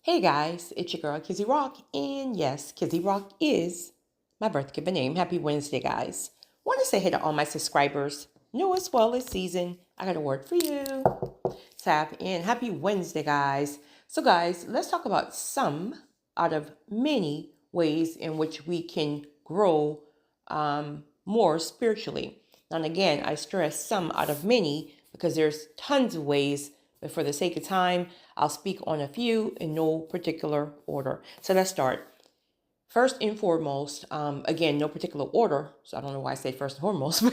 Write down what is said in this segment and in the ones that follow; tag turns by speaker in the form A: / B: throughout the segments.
A: Hey guys, it's your girl Kizzy Rock, and yes, Kizzy Rock is my birth given name. Happy Wednesday, guys. Want to say hey to all my subscribers, new as well as season. I got a word for you. Tap in. Happy Wednesday, guys. So, guys, let's talk about some out of many ways in which we can grow more spiritually. And again, I stress some out of many because there's tons of ways, but for the sake of time, I'll speak on a few in no particular order. So let's start. First and foremost, again, no particular order, so I don't know why I say first and foremost,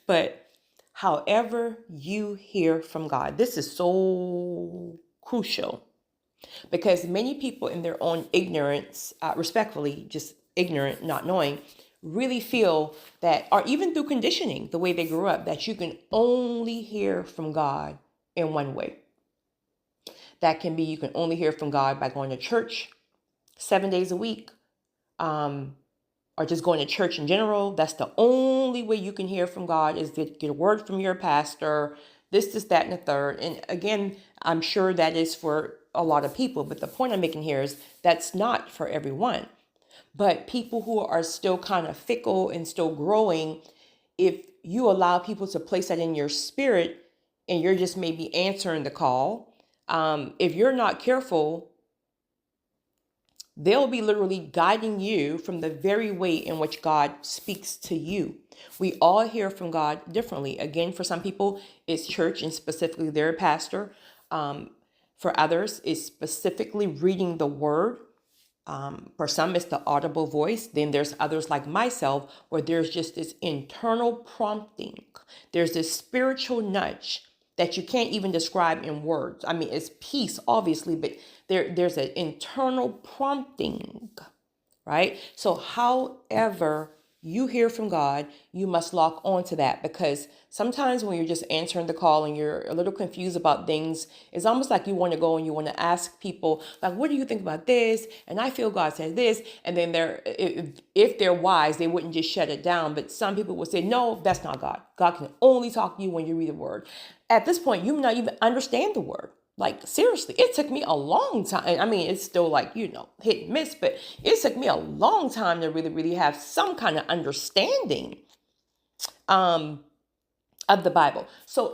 A: but however you hear from God, this is so crucial because many people in their own ignorance, respectfully, just ignorant, not knowing, really feel that, or even through conditioning, the way they grew up, that you can only hear from God in one way. That can be you can only hear from God by going to church 7 days a week, or just going to church in general. That's the only way you can hear from God is to get a word from your pastor, this, that, and the third. And again, I'm sure that is for a lot of people, but the point I'm making here is that's not for everyone. But people who are still kind of fickle and still growing, if you allow people to place that in your spirit and you're just maybe answering the call, if you're not careful, they'll be literally guiding you from the very way in which God speaks to you. We all hear from God differently. Again, for some people, it's church and specifically their pastor. For others, it's specifically reading the word. For some, it's the audible voice. Then there's others like myself where there's just this internal prompting. There's this spiritual nudge that you can't even describe in words. I mean, it's peace, obviously, but there's an internal prompting, right? So however you hear from God, you must lock on to that, because sometimes when you're just answering the call and you're a little confused about things, it's almost like you want to go and you want to ask people, like, what do you think about this? And I feel God says this. And then if they're wise, they wouldn't just shut it down. But some people will say, no, that's not God. God can only talk to you when you read the word. At this point, you may not even understand the word. Like, seriously, it took me a long time. I mean, it's still like, hit and miss, but it took me a long time to really, really have some kind of understanding of the Bible. So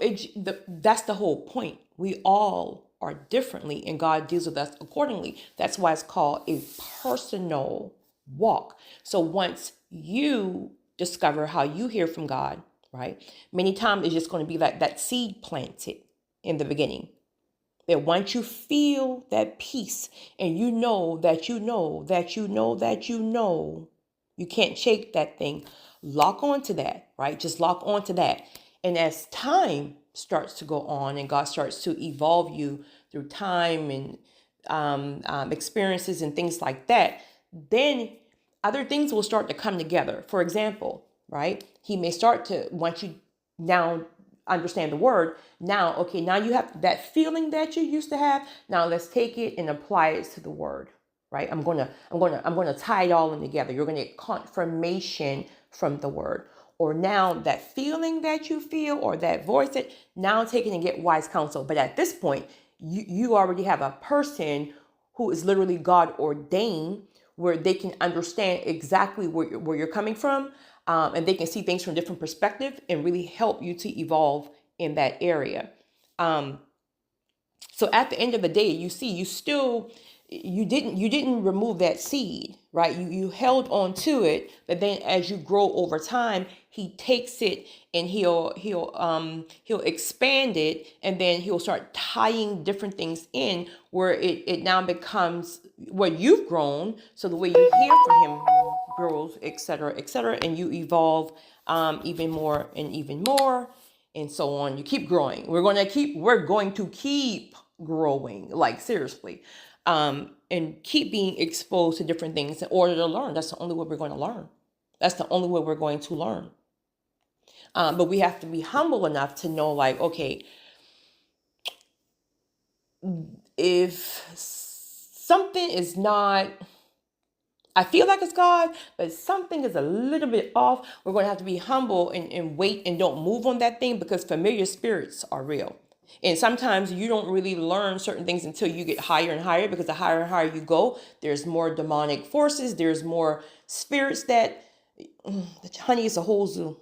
A: that's the whole point. We all are differently, and God deals with us accordingly. That's why it's called a personal walk. So once you discover how you hear from God, right? Many times it's just going to be like that seed planted in the beginning. That once you feel that peace and you know that you know that you know that you know, you can't shake that thing, lock on to that, right? Just lock on to that. And as time starts to go on and God starts to evolve you through time and experiences and things like that, then other things will start to come together. For example, right? He may start to, once you now understand the word, now, okay, now you have that feeling that you used to have. Now let's take it and apply it to the word, right? I'm gonna tie it all in together. You're gonna get confirmation from the word. Or now that feeling that you feel or that voice that now take it and get wise counsel. But at this point, you already have a person who is literally God ordained, where they can understand exactly where you're coming from, and they can see things from different perspective and really help you to evolve in that area. So at the end of the day, you didn't remove that seed, right? You held on to it, but then as you grow over time, he takes it and he'll expand it, and then he'll start tying different things in where it now becomes what you've grown. So the way you hear from him grows, et cetera, and you evolve even more and even more, and so on. You keep growing. We're going to keep growing, like seriously, and keep being exposed to different things in order to learn. That's the only way we're going to learn. That's the only way we're going to learn. But we have to be humble enough to know, like, okay, if something is not, I feel like it's God, but something is a little bit off, we're going to have to be humble and wait and don't move on that thing, because familiar spirits are real. And sometimes you don't really learn certain things until you get higher and higher, because the higher and higher you go, there's more demonic forces, there's more spirits that, honey, it's a whole zoo.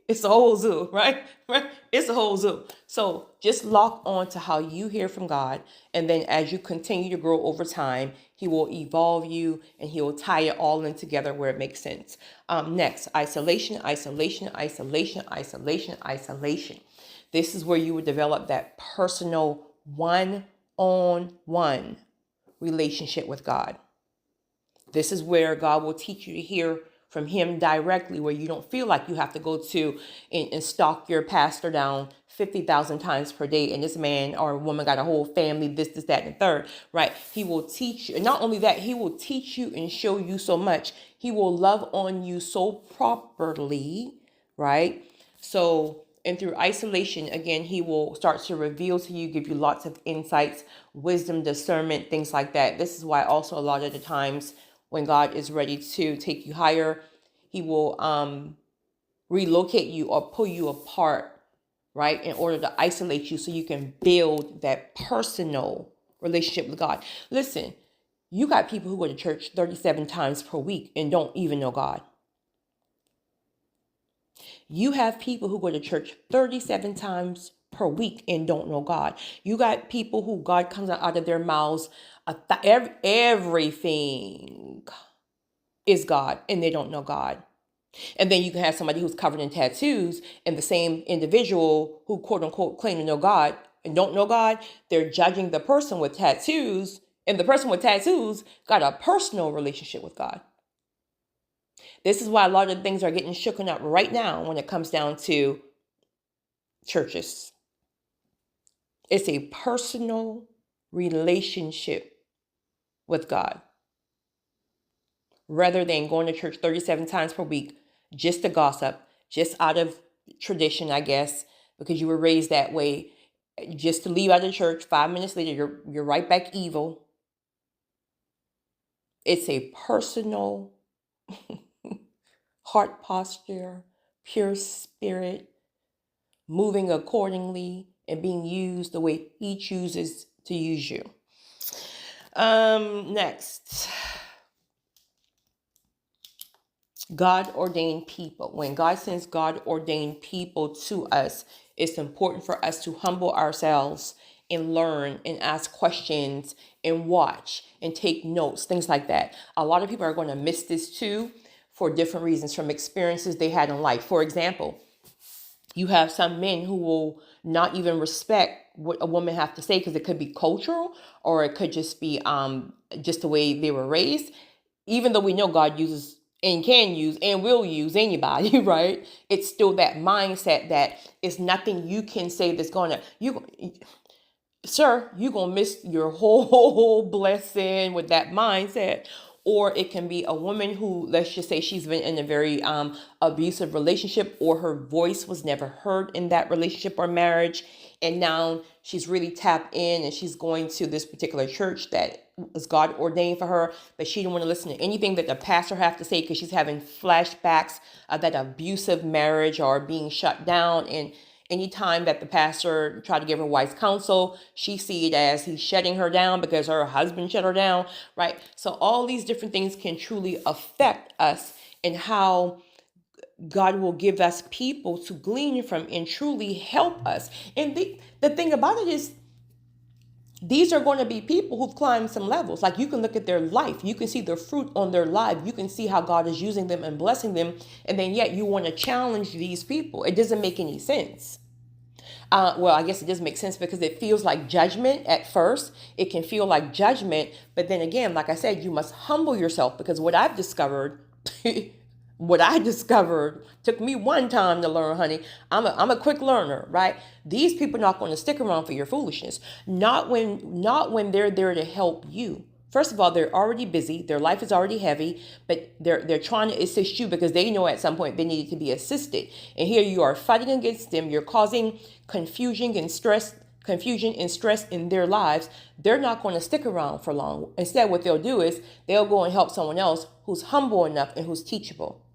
A: It's a whole zoo, right? Right? It's a whole zoo. So just lock on to how you hear from God. And then as you continue to grow over time, he will evolve you and he will tie it all in together where it makes sense. Next, isolation, isolation, isolation, isolation, isolation. This is where you would develop that personal one-on-one relationship with God. This is where God will teach you to hear from him directly, where you don't feel like you have to go to and stalk your pastor down 50,000 times per day. And this man or woman got a whole family, this, that, and the third, right? He will teach you. And not only that, he will teach you and show you so much. He will love on you so properly, right? So, and through isolation, again, he will start to reveal to you, give you lots of insights, wisdom, discernment, things like that. This is why also a lot of the times when God is ready to take you higher, he will relocate you or pull you apart, right? In order to isolate you so you can build that personal relationship with God. Listen, you got people who go to church 37 times per week and don't even know God. You have people who go to church 37 times per week and don't know God. You got people who God comes out of their mouths, everything is God, and they don't know God. And then you can have somebody who's covered in tattoos, and the same individual who quote unquote claim to know God and don't know God, they're judging the person with tattoos, and the person with tattoos got a personal relationship with God. This is why a lot of things are getting shooken up right now when it comes down to churches. It's a personal relationship with God, rather than going to church 37 times per week just to gossip, just out of tradition, I guess, because you were raised that way, just to leave out of church 5 minutes later, you're right back evil. It's a personal heart posture, pure spirit, moving accordingly and being used the way he chooses to use you. Next, God ordained people. When God sends God ordained people to us, it's important for us to humble ourselves and learn and ask questions and watch and take notes, things like that. A lot of people are going to miss this too for different reasons, from experiences they had in life. For example, you have some men who will not even respect what a woman has to say, because it could be cultural or it could just be just the way they were raised. Even though we know God uses and can use and will use anybody, right? It's still that mindset that it's nothing you can say that's gonna, sir, you're gonna miss your whole blessing with that mindset. Or it can be a woman who, let's just say she's been in a very abusive relationship, or her voice was never heard in that relationship or marriage. And now she's really tapped in and she's going to this particular church that was God ordained for her, but she didn't want to listen to anything that the pastor have to say because she's having flashbacks of that abusive marriage or being shut down. And anytime that the pastor tried to give her wise counsel, she see it as he's shutting her down because her husband shut her down, right? So all these different things can truly affect us and how God will give us people to glean from and truly help us. And the thing about it is, these are going to be people who've climbed some levels. Like, you can look at their life. You can see the fruit on their life. You can see how God is using them and blessing them. And then yet you want to challenge these people. It doesn't make any sense. Well, I guess it does make sense because it feels like judgment at first. It can feel like judgment. But then again, like I said, you must humble yourself, because what I've discovered, took me one time to learn, honey. I'm a quick learner, right? These people are not going to stick around for your foolishness. Not when they're there to help you. First of all, they're already busy. Their life is already heavy, but they're trying to assist you because they know at some point they needed to be assisted. And here you are fighting against them. You're causing confusion and stress in their lives. They're not going to stick around for long. Instead, what they'll do is they'll go and help someone else who's humble enough and who's teachable.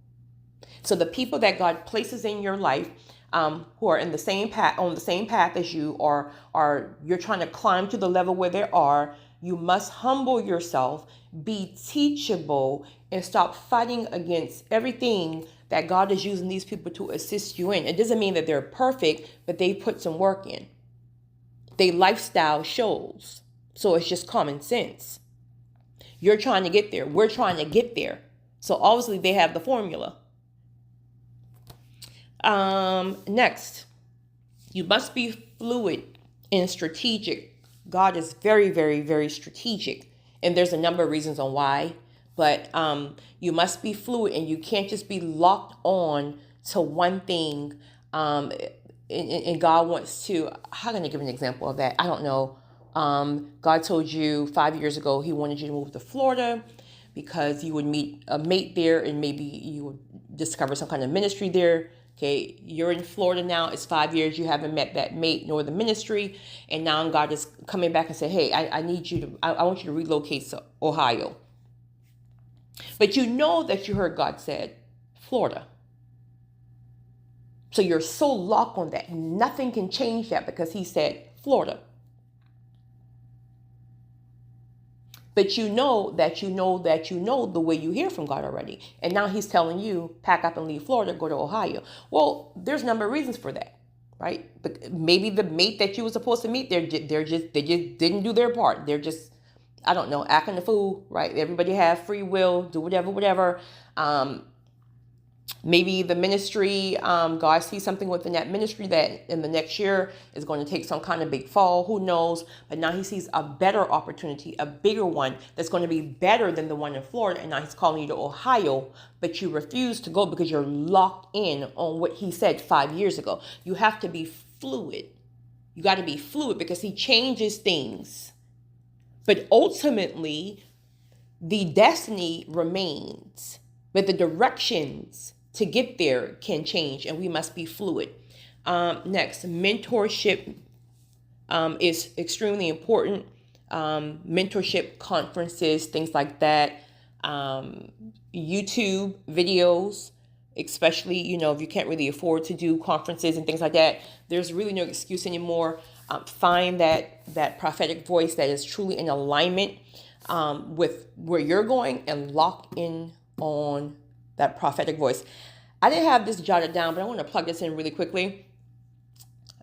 A: So the people that God places in your life, who are in the same path, on the same path as you, or are you're trying to climb to the level where they are, you must humble yourself, be teachable, and stop fighting against everything that God is using these people to assist you in. It doesn't mean that they're perfect, but they put some work in. Their lifestyle shows. So it's just common sense. You're trying to get there. We're trying to get there. So obviously they have the formula. Next, you must be fluid and strategic. God is very, very, very strategic. And there's a number of reasons on why. But you must be fluid, and you can't just be locked on to one thing. And God wants to, how can I give an example of that? I don't know. God told you 5 years ago He wanted you to move to Florida because you would meet a mate there, and maybe you would discover some kind of ministry there. Okay, you're in Florida now. It's 5 years. You haven't met that mate nor the ministry. And now God is coming back and say, hey, I need you to, I want you to relocate to Ohio. But you know that you heard God said Florida. So you're so locked on that. Nothing can change that because He said Florida. But you know that you know that you know the way you hear from God already. And now He's telling you, pack up and leave Florida, go to Ohio. Well, there's a number of reasons for that, right? But maybe the mate that you were supposed to meet, they just didn't do their part. They're just, I don't know, acting a fool, right? Everybody have free will, do whatever. Maybe the ministry, God sees something within that ministry that in the next year is going to take some kind of big fall. Who knows? But now He sees a better opportunity, a bigger one that's going to be better than the one in Florida. And now He's calling you to Ohio, but you refuse to go because you're locked in on what He said 5 years ago. You have to be fluid. You got to be fluid because He changes things. But ultimately, the destiny remains, but the directions to get there can change, and we must be fluid. Next, mentorship is extremely important. Mentorship conferences, things like that. YouTube videos, especially, if you can't really afford to do conferences and things like that, there's really no excuse anymore. Find that prophetic voice that is truly in alignment with where you're going, and lock in on that prophetic voice. I didn't have this jotted down, but I want to plug this in really quickly.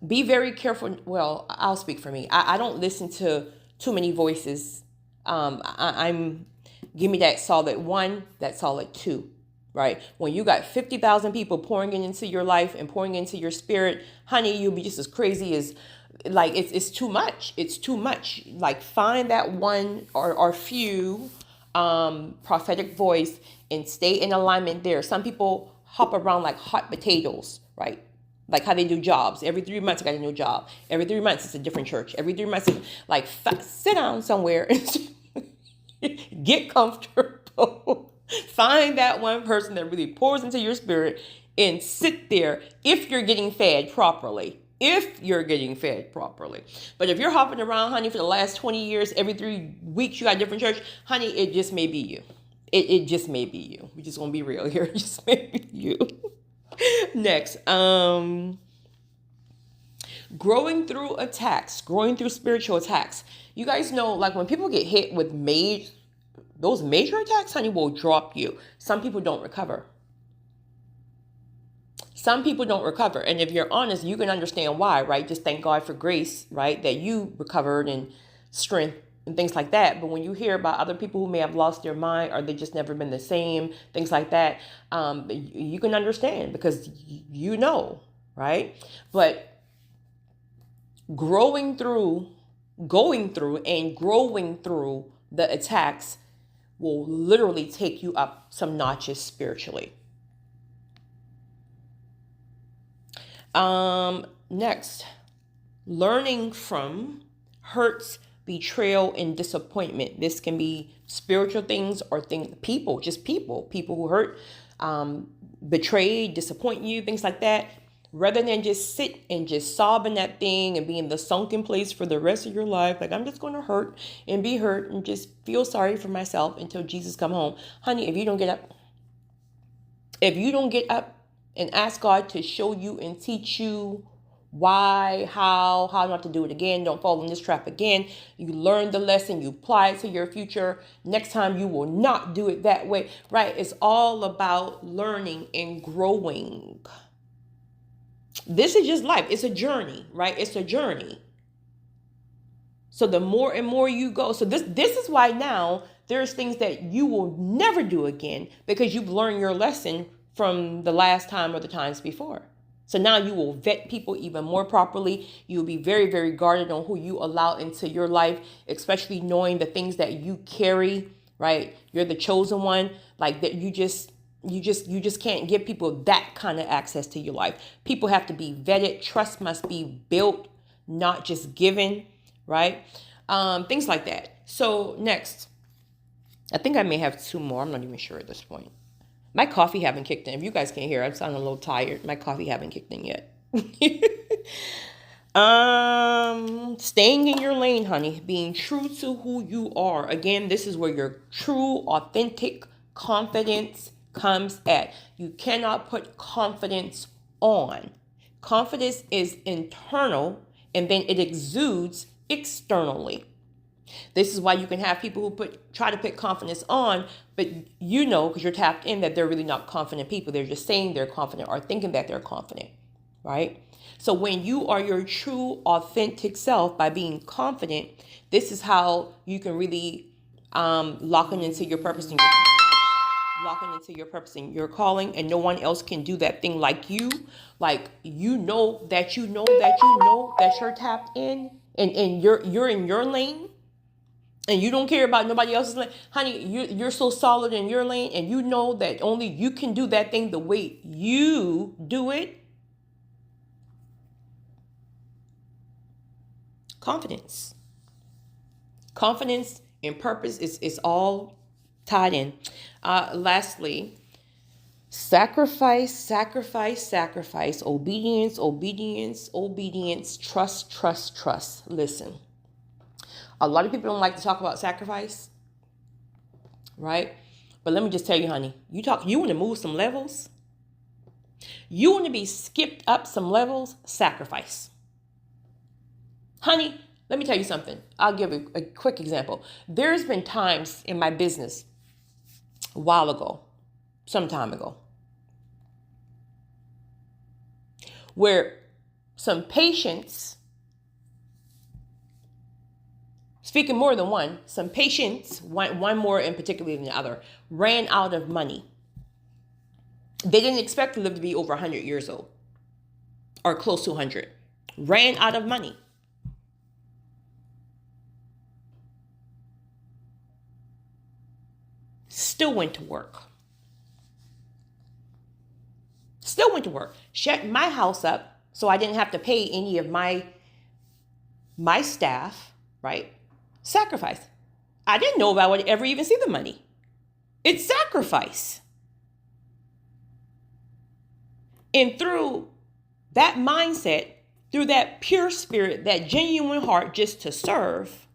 A: Be very careful. Well, I'll speak for me. I don't listen to too many voices. I'm give me that solid one, that solid two, right? When you got 50,000 people pouring into your life and pouring into your spirit, honey, you'll be just as crazy as, like, it's too much. It's too much. Like, find that one or few prophetic voice and stay in alignment there. Some people hop around like hot potatoes, right? Like how they do jobs. Every 3 months, I got a new job. Every 3 months, it's a different church. Every 3 months, it's like, sit down somewhere and get comfortable. Find that one person that really pours into your spirit and sit there if you're getting fed properly. If you're getting fed properly. But if you're hopping around, honey, for the last 20 years, every 3 weeks you got a different church, honey, it just may be you. It just may be you. We're just going to be real here. It just may be you. Next, growing through attacks, growing through spiritual attacks. You guys know, like, when people get hit with those major attacks, honey, will drop you. Some people don't recover. Some people don't recover. And if you're honest, you can understand why, right? Just thank God for grace, right? That you recovered, and strength and things like that. But when you hear about other people who may have lost their mind, or they just never been the same, things like that, you can understand because you know, right? But going through and growing through the attacks will literally take you up some notches spiritually. Next, learning from hurts, betrayal, and disappointment. This can be spiritual things or people who hurt, betrayed, disappoint you, things like that. Rather than just sit and just sob in that thing and be in the sunken place for the rest of your life, like, I'm just going to hurt and be hurt and just feel sorry for myself until Jesus come home. Honey, if you don't get up, and ask God to show you and teach you why, how not to do it again. Don't fall in this trap again. You learn the lesson, you apply it to your future. Next time you will not do it that way, right? It's all about learning and growing. This is just life. It's a journey, right? It's a journey. So the more and more you go, so this is why now there's things that you will never do again because you've learned your lesson from the last time or the times before. So now you will vet people even more properly. You'll be very, very guarded on who you allow into your life, especially knowing the things that you carry, right? You're the chosen one, like that you just can't give people that kind of access to your life. People have to be vetted. Trust must be built, not just given, right? Things like that. So next, I think I may have two more. I'm not even sure at this point. My coffee haven't kicked in. If you guys can't hear, I sound a little tired. My coffee haven't kicked in yet. Staying in your lane, honey. Being true to who you are. Again, this is where your true, authentic confidence comes at. You cannot put confidence on. Confidence is internal, and then it exudes externally. This is why you can have people who try to put confidence on, but you know, because you're tapped in, that they're really not confident people. They're just saying they're confident or thinking that they're confident, right? So when you are your true, authentic self by being confident, this is how you can really locking into your purpose and your calling, and no one else can do that thing like you. Like you know that you're tapped in, and you're in your lane. And you don't care about nobody else's lane. Honey, you're so solid in your lane, and you know that only you can do that thing the way you do it. Confidence and purpose is all tied in. Lastly, sacrifice. Obedience. Trust. Listen. A lot of people don't like to talk about sacrifice, right? But let me just tell you, honey, you want to move some levels? You want to be skipped up some levels? Sacrifice. Honey, let me tell you something. I'll give a quick example. There's been times in my business some time ago, where some patients, speaking more than one, some patients, one more in particular than the other, ran out of money. They didn't expect to live to be over 100 years old or close to 100. Ran out of money. Still went to work. Shut my house up so I didn't have to pay any of my staff, right? Sacrifice. I didn't know if I would ever even see the money. It's sacrifice. And through that mindset, through that pure spirit, that genuine heart just to serve,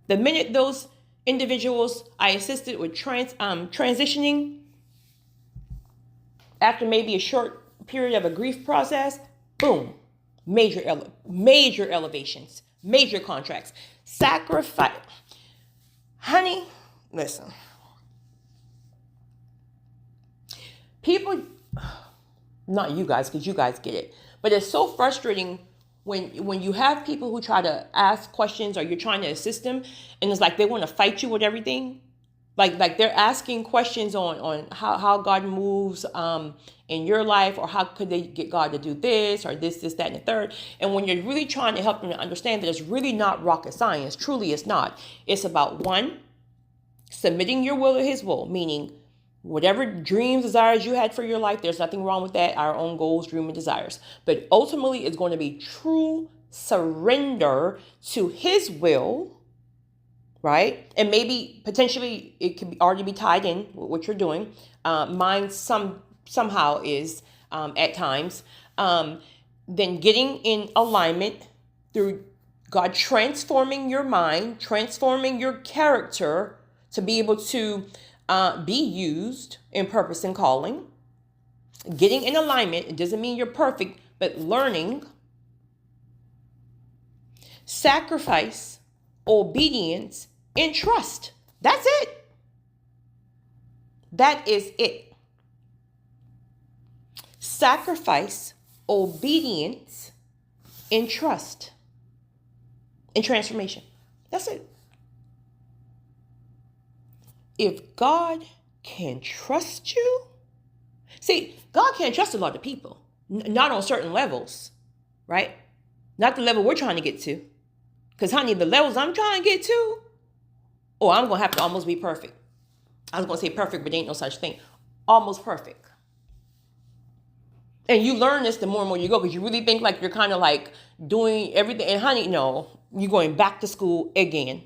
A: the minute those individuals I assisted with transitioning, after maybe a short period of a grief process, boom, major elevations, major contracts. Sacrifice. Honey, listen. People, not you guys, because you guys get it, but it's so frustrating when you have people who try to ask questions or you're trying to assist them, and it's like they want to fight you with everything. Like they're asking questions on how God moves in your life, or how could they get God to do this or this, that, and the third. And when you're really trying to help them to understand that it's really not rocket science, truly it's not. It's about, one, submitting your will to his will, meaning whatever dreams, desires you had for your life, there's nothing wrong with that, our own goals, dreams, and desires. But ultimately, it's going to be true surrender to his will, right? And maybe potentially it could already be tied in with what you're doing. Mine somehow is at times. Then getting in alignment through God transforming your mind, transforming your character to be able to be used in purpose and calling. Getting in alignment, it doesn't mean you're perfect, but learning, sacrifice, obedience, and trust. That's it. That is it. Sacrifice, obedience, and trust, and transformation. That's it. If God can trust you, see, God can't trust a lot of people, not on certain levels, right? Not the level we're trying to get to. Because, honey, the levels I'm trying to get to, I'm going to have to almost be perfect. I was going to say perfect, but ain't no such thing. Almost perfect. And you learn this the more and more you go, because you really think like you're kind of like doing everything. And honey, no, you're going back to school again.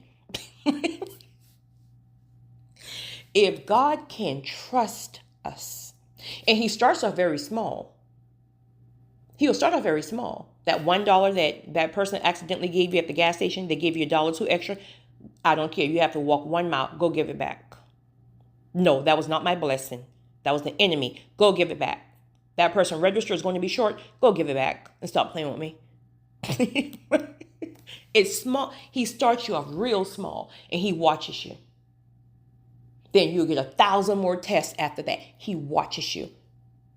A: If God can trust us, and he starts off very small, he'll start off very small. That $1 that person accidentally gave you at the gas station, they gave you $1.02 extra. I don't care. You have to walk 1 mile. Go give it back. No, that was not my blessing. That was the enemy. Go give it back. That person register is going to be short. Go give it back and stop playing with me. It's small. He starts you off real small and he watches you. Then you'll get 1,000 more tests after that. He watches you.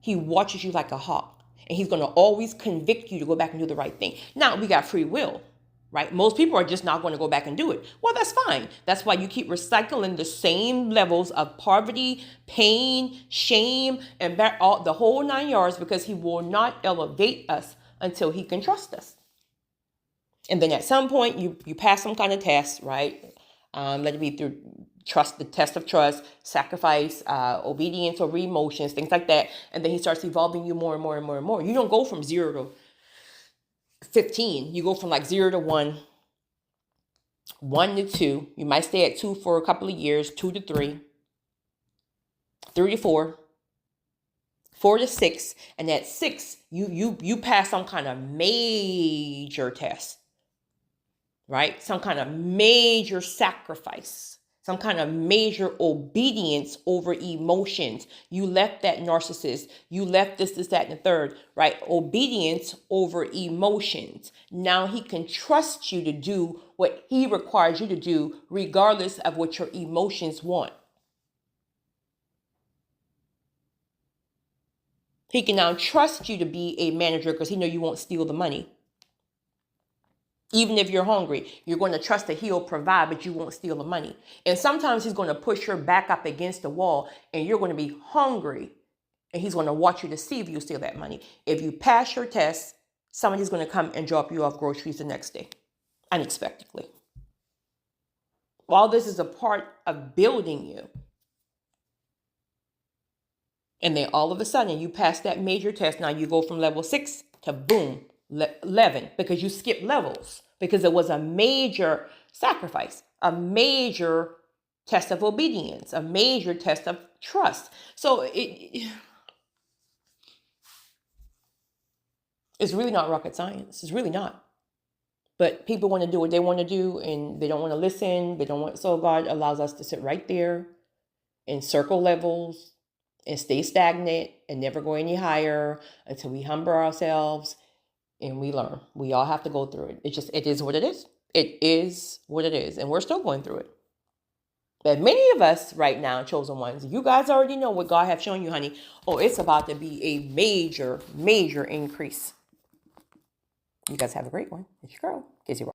A: He watches you like a hawk. And he's going to always convict you to go back and do the right thing. Now, we got free will, right? Most people are just not going to go back and do it. Well, that's fine. That's why you keep recycling the same levels of poverty, pain, shame, and the whole 9 yards, because he will not elevate us until he can trust us. And then at some point, you pass some kind of test, right? Let it be through trust, the test of trust, sacrifice, obedience over emotions, things like that. And then he starts evolving you more and more and more and more. You don't go from 0 to 15. You go from like 0 to 1, 1 to 2. You might stay at 2 for a couple of years, 2 to 3, 3 to 4, 4 to 6. And at 6, you pass some kind of major test, right? Some kind of major sacrifice. Some kind of major obedience over emotions. You left that narcissist. You left this, that, and the third, right? Obedience over emotions. Now he can trust you to do what he requires you to do, regardless of what your emotions want. He can now trust you to be a manager because he knows you won't steal the money. Even if you're hungry, you're going to trust that he'll provide, but you won't steal the money. And sometimes he's going to push your back up against the wall and you're going to be hungry and he's going to watch you to see if you steal that money. If you pass your test, somebody's going to come and drop you off groceries the next day, unexpectedly. All this is a part of building you. And then all of a sudden you pass that major test. Now you go from level 6 to boom, 11, because you skipped levels, because it was a major sacrifice, a major test of obedience, a major test of trust. So it's really not rocket science. It's really not. But people want to do what they want to do and they don't want to listen. They don't want. So God allows us to sit right there in circle levels and stay stagnant and never go any higher until we humble ourselves. And we learn. We all have to go through it. It is what it is. It is what it is. And we're still going through it. But many of us right now, chosen ones, you guys already know what God has shown you, honey. Oh, it's about to be a major, major increase. You guys have a great one. It's your girl, Kizzy Ross.